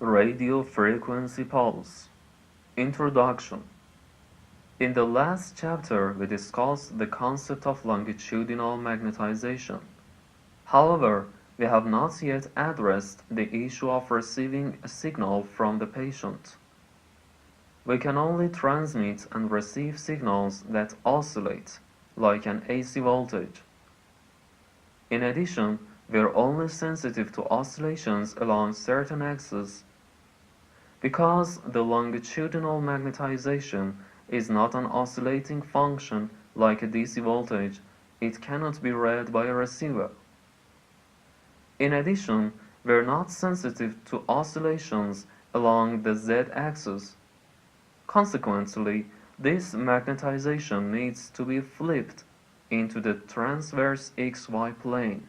Radio frequency pulse. Introduction. In the last chapter, we discussed the concept of longitudinal magnetization. However, we have not yet addressed the issue of receiving a signal from the patient. We can only transmit and receive signals that oscillate, like an AC voltage. In addition, we are only sensitive to oscillations along certain axes. Because the longitudinal magnetization is not an oscillating function like a DC voltage, it cannot be read by a receiver. In addition, we are not sensitive to oscillations along the z-axis. Consequently, this magnetization needs to be flipped into the transverse xy plane,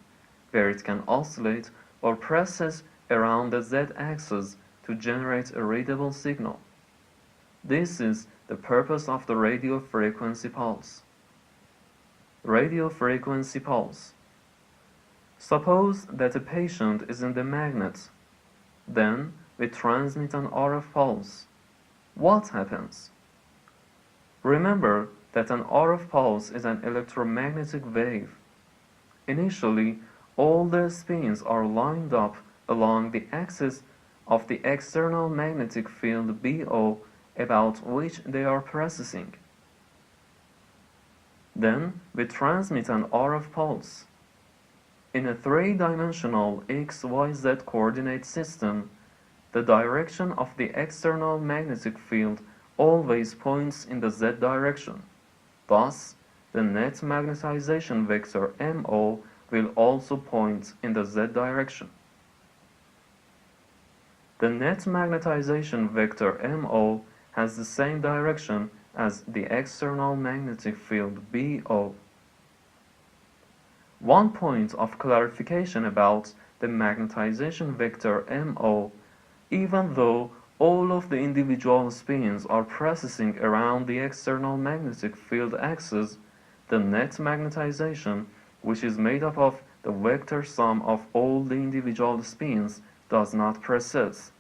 where it can oscillate or precess around the z-axis to generate a readable signal. This is the purpose of the radio frequency pulse. Radio frequency pulse. Suppose that a patient is in the magnet. Then we transmit an RF pulse. What happens? Remember that an RF pulse is an electromagnetic wave. Initially, all the spins are lined up along the axis of the external magnetic field BO about which they are precessing. Then we transmit an RF pulse. In a three-dimensional XYZ coordinate system, the direction of the external magnetic field always points in the Z direction. Thus, the net magnetization vector MO will also point in the Z direction. The net magnetization vector MO has the same direction as the external magnetic field BO. One point of clarification about the magnetization vector MO: even though all of the individual spins are precessing around the external magnetic field axis, the net magnetization, which is made up of the vector sum of all the individual spins, does not precess.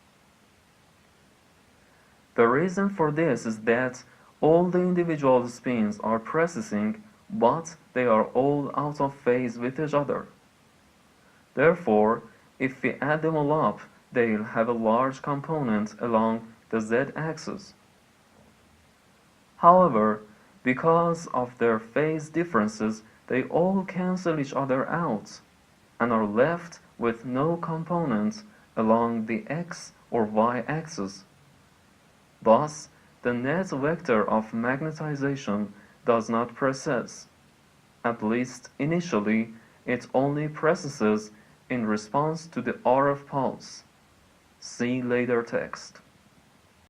The reason for this is that all the individual spins are precessing, but they are all out of phase with each other. Therefore, if we add them all up, they'll have a large component along the z-axis. However, because of their phase differences, they all cancel each other out and are left with no components along the x or y axis. Thus, the net vector of magnetization does not precess. At least initially, it only precesses in response to the RF pulse. See later text.